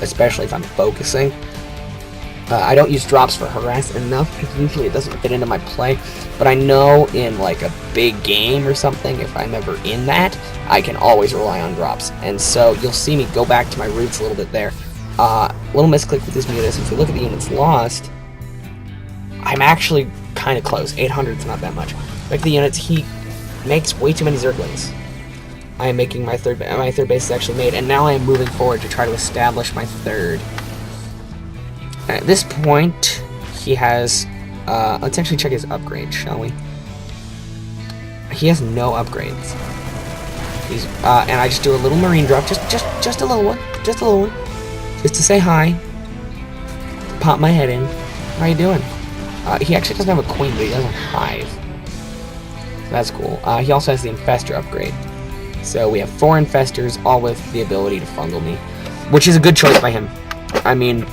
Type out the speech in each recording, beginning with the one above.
especially if I'm focusing. I don't use drops for harass enough because usually it doesn't fit into my play, but I know in like a big game or something, if I'm ever in that, I can always rely on drops. And so you'll see me go back to my roots a little bit there. Little misclick with this Mutus. If we look at the units lost, I'm actually kind of close. 800 is not that much. Back to the units, he makes way too many Zerglings. I am making my third base is actually made, and now I am moving forward to try to establish my third. At this point, he has, let's actually check his upgrades, shall we? He has no upgrades. He's, and I just do a little marine drop, just a little one, just to say hi, pop my head in. How you doing? He actually doesn't have a queen, but he does a hive. So that's cool. He also has the infestor upgrade. So we have 4 infestors, all with the ability to fungal me, which is a good choice by him. I mean,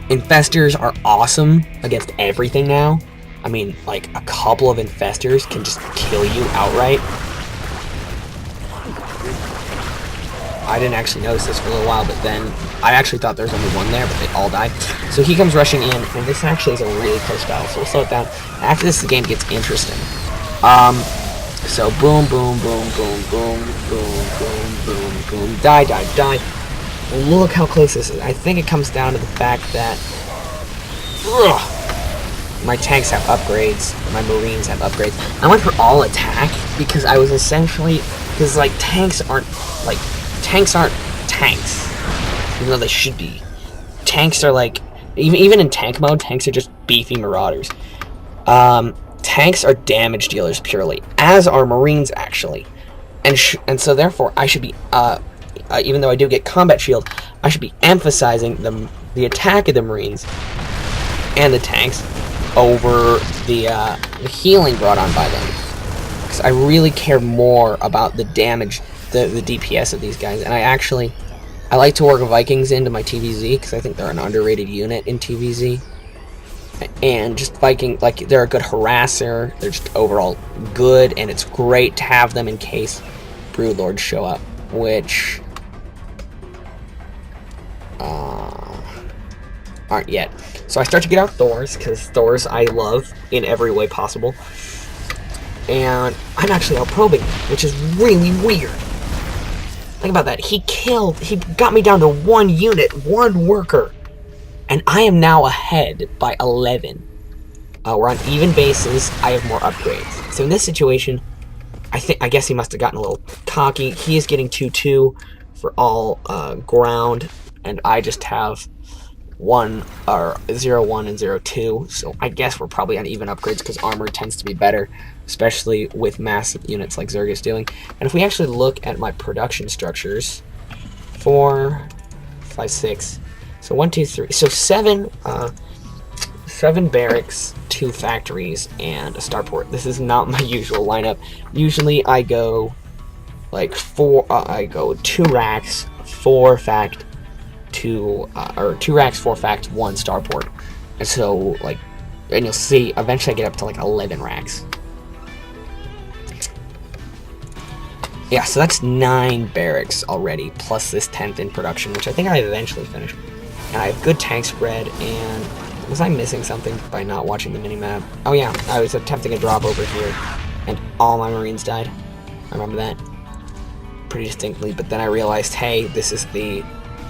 infestors are awesome against everything now. I mean, like, a couple of infestors can just kill you outright. I didn't actually notice this for a little while, but then I actually thought there was only one there, but they all died. So he comes rushing in, and this actually is a really close battle, so we'll slow it down. After this, the game gets interesting. So boom, boom, boom, boom, boom, boom, boom, boom, boom, die, die, die. Look how close this is. I think it comes down to the fact that my tanks have upgrades, my marines have upgrades. I went for all attack because I was essentially, because like tanks aren't tanks, even though they should be. Tanks are like, even in tank mode, tanks are just beefy marauders. Tanks are damage dealers purely, as are marines actually, and so therefore I should be, even though I do get combat shield, I should be emphasizing the attack of the marines and the tanks over the healing brought on by them, because I really care more about the damage, the DPS of these guys. And I like to work Vikings into my TVZ because I think they're an underrated unit in TVZ. And just Viking, like, they're a good harasser, they're just overall good, and it's great to have them in case Broodlords show up, which aren't yet. So I start to get out Thors, because Thors I love in every way possible. And I'm actually out probing, which is really weird. Think about that. He got me down to 1 unit, 1 worker. And I am now ahead by 11. We're on even bases. I have more upgrades. So in this situation, I guess he must have gotten a little cocky. He is getting 2-2 for all ground, and I just have 0-1 and 0-2. So I guess we're probably on even upgrades because armor tends to be better, especially with massive units like Zerg is doing. And if we actually look at my production structures, 4, 5, 6. So 1, 2, 3. So 7 barracks, 2 factories, and a starport. This is not my usual lineup. Usually I go like 2 racks, 4 fact, 2 racks, 4 fact, 1 starport. And so like, and you'll see eventually I get up to like 11 racks. Yeah, so that's 9 barracks already, plus this 10th in production, which I think I eventually finished. And I have good tank spread, and was I missing something by not watching the minimap? Oh yeah, I was attempting a drop over here, and all my marines died. I remember that pretty distinctly, but then I realized, hey, this is the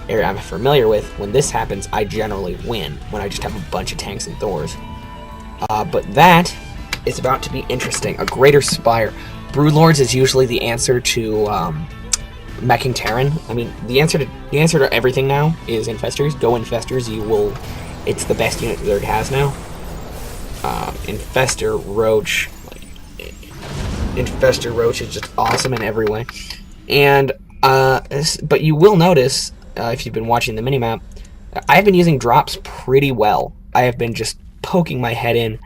area I'm familiar with. When this happens, I generally win, when I just have a bunch of tanks and Thors. But that is about to be interesting. A Greater Spire. Broodlords is usually the answer to, meching Terran. I mean, the answer to everything now is infestors. Go infestors. It's the best unit Zerg has now. Infestor Roach. Infestor Roach is just awesome in every way. And but you will notice, if you've been watching the minimap, I've been using drops pretty well. I have been just poking my head in,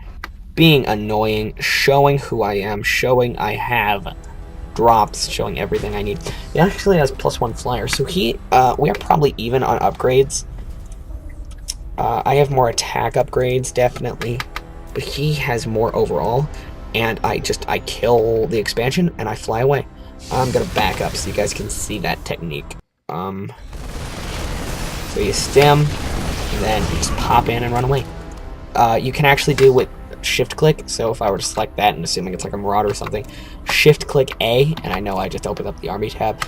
being annoying, showing who I am, showing I have drops, showing everything I need. He actually has +1 flyer, so we are probably even on upgrades. I have more attack upgrades, definitely, but he has more overall, and I kill the expansion and I fly away. I'm gonna back up so you guys can see that technique. So you stim, and then you just pop in and run away. You can actually do with shift click, so if I were to select that, and assuming it's like a Marauder or something, shift click A, and I know I just opened up the army tab,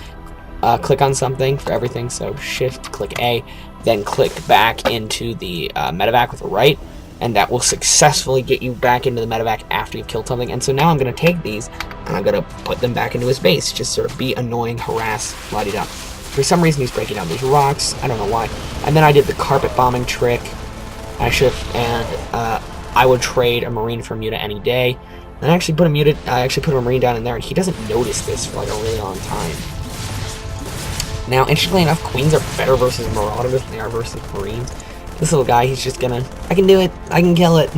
click on something for everything, so shift click A, then click back into the medevac with the right, and that will successfully get you back into the medevac after you've killed something. And so now I'm going to take these, and I'm going to put them back into his base, just sort of be annoying, harass, la-di-da. For some reason he's breaking down these rocks, I don't know why. And then I did the carpet bombing trick, I would trade a Marine for Muta any day. And I actually put a Marine down in there, and he doesn't notice this for like a really long time. Now, interestingly enough, Queens are better versus Marauders than they are versus Marines. This little guy, he's just gonna, I can do it, I can kill it.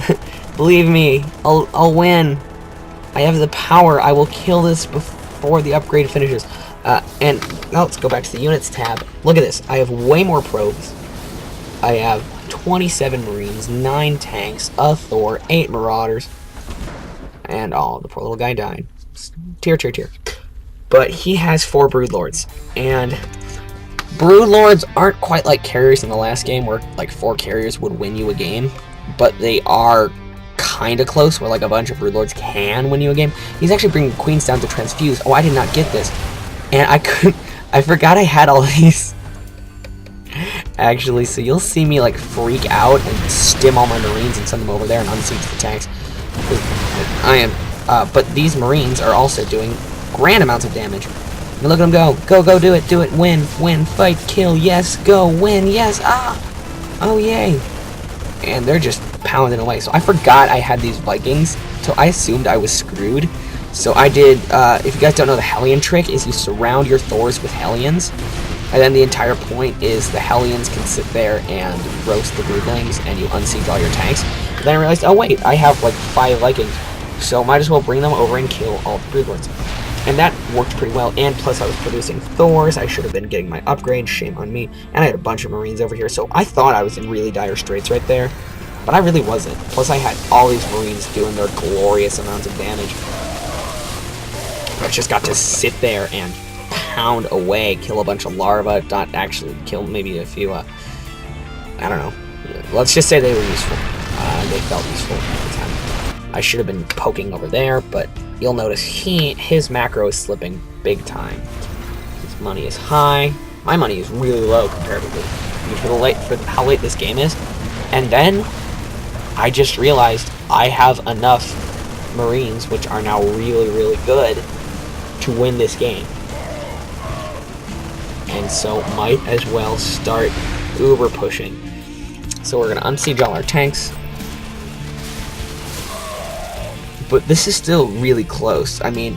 Believe me, I'll win. I have the power, I will kill this before the upgrade finishes. And now let's go back to the units tab. Look at this, I have way more probes. I have 27 Marines, 9 tanks, a Thor, 8 Marauders, and the poor little guy died. Tear. But he has 4 Broodlords, and Broodlords aren't quite like carriers in the last game, where like 4 carriers would win you a game, but they are kind of close, where like a bunch of Broodlords can win you a game. He's actually bringing Queens down to transfuse. Oh, I did not get this, and I forgot I had all these. Actually, so you'll see me like freak out and stim all my Marines and send them over there and unsiege the tanks. But these Marines are also doing grand amounts of damage. And look at them go, do it, win, fight, kill, yes, go, win, yes, oh yay. And they're just pounding away. So I forgot I had these Vikings, so I assumed I was screwed. So I did, if you guys don't know, the Hellion trick is you surround your Thors with Hellions. And then the entire point is the Hellions can sit there and roast the Broodlings, and you unsiege all your tanks. And then I realized, oh wait, I have like 5 Vikings, so might as well bring them over and kill all the Broodlords. And that worked pretty well, and plus I was producing Thors, I should have been getting my upgrade, shame on me. And I had a bunch of Marines over here, so I thought I was in really dire straits right there. But I really wasn't. Plus I had all these Marines doing their glorious amounts of damage. I just got to sit there and pound away, kill a bunch of larvae, not actually kill maybe a few, I don't know. Let's just say they were useful. They felt useful at the time. I should have been poking over there, but you'll notice his macro is slipping big time. His money is high. My money is really low comparatively for how late this game is. And then I just realized I have enough Marines, which are now really, really good, to win this game. And so might as well start uber pushing. So we're going to unsiege all our tanks. But this is still really close. I mean,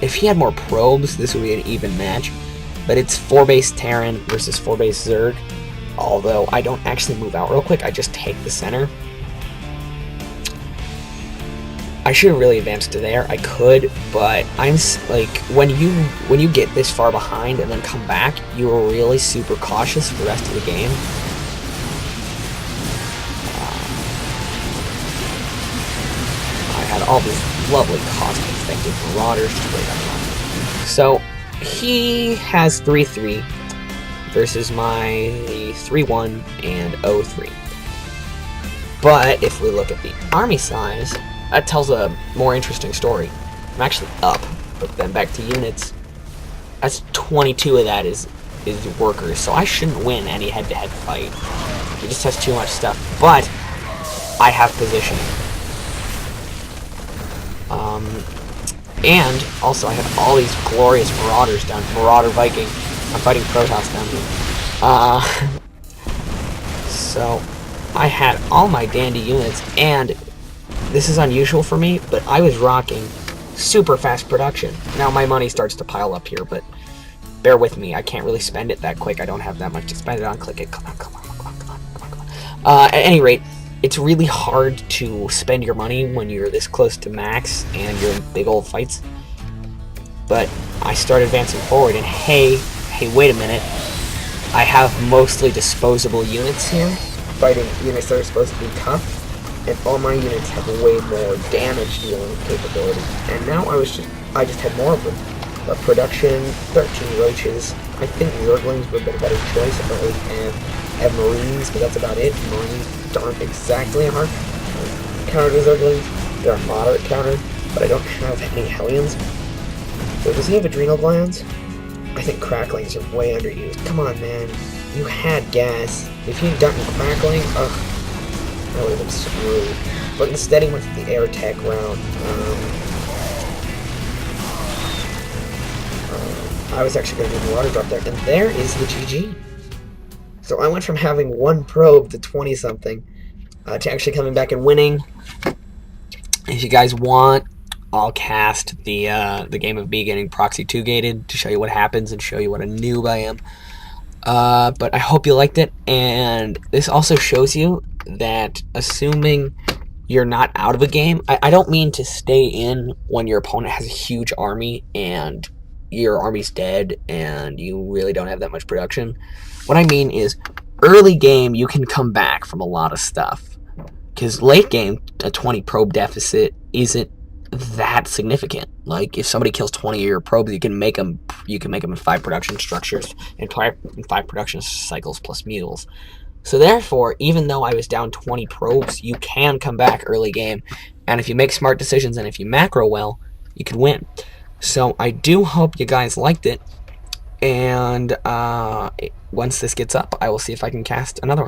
if he had more probes, this would be an even match. But it's 4-base Terran versus 4-base Zerg. Although I don't actually move out real quick, I just take the center. I should have really advanced to there. I could, but I'm like, when you get this far behind and then come back, you are really super cautious for the rest of the game. I had all these lovely cost-effective Marauders to wait on. So he has 3-3 versus my 3-1 and 0-3. But if we look at the army size, that tells a more interesting story. I'm actually up, but then back to units. That's 22 of that is workers, so I shouldn't win any head-to-head fight. He just has too much stuff, but I have positioning. And also I have all these glorious Marauders down here. Marauder Viking. I'm fighting Protoss down here. So I had all my dandy units, and this is unusual for me, but I was rocking super fast production. Now my money starts to pile up here, but bear with me. I can't really spend it that quick. I don't have that much to spend it on. Click it. Come on. At any rate, it's really hard to spend your money when you're this close to max and you're in big old fights. But I start advancing forward, and hey, wait a minute. I have mostly disposable units here, fighting units that are supposed to be tough. And all my units have way more damage dealing capability. And now I just had more of them. Production, 13 roaches. I think Zerglings would have been a better choice. I don't really have Marines, but that's about it. Marines aren't exactly a hard counter to Zerglings. They're a moderate counter, but I don't have any Hellions. So does he have Adrenal Glands? I think Cracklings are way underused. Come on, man. You had gas. If he'd gotten Crackling, ugh, that would have been screwed. But instead he went for the Air Tech route. I was actually going to do the Water Drop there, and there is the GG. So I went from having 1 probe to 20-something, to actually coming back and winning. If you guys want, I'll cast the game of me getting Proxy 2 gated to show you what happens and show you what a noob I am. But I hope you liked it, and this also shows you that assuming you're not out of a game, I don't mean to stay in when your opponent has a huge army and your army's dead and you really don't have that much production. What I mean is early game you can come back from a lot of stuff, because late game a 20 probe deficit isn't that significant. Like if somebody kills 20 of your probes, you can make them in 5 production structures and 5 production cycles plus mules. So therefore, even though I was down 20 probes, you can come back early game, and if you make smart decisions and if you macro well, you can win. So I do hope you guys liked it, and once this gets up, I will see if I can cast another one.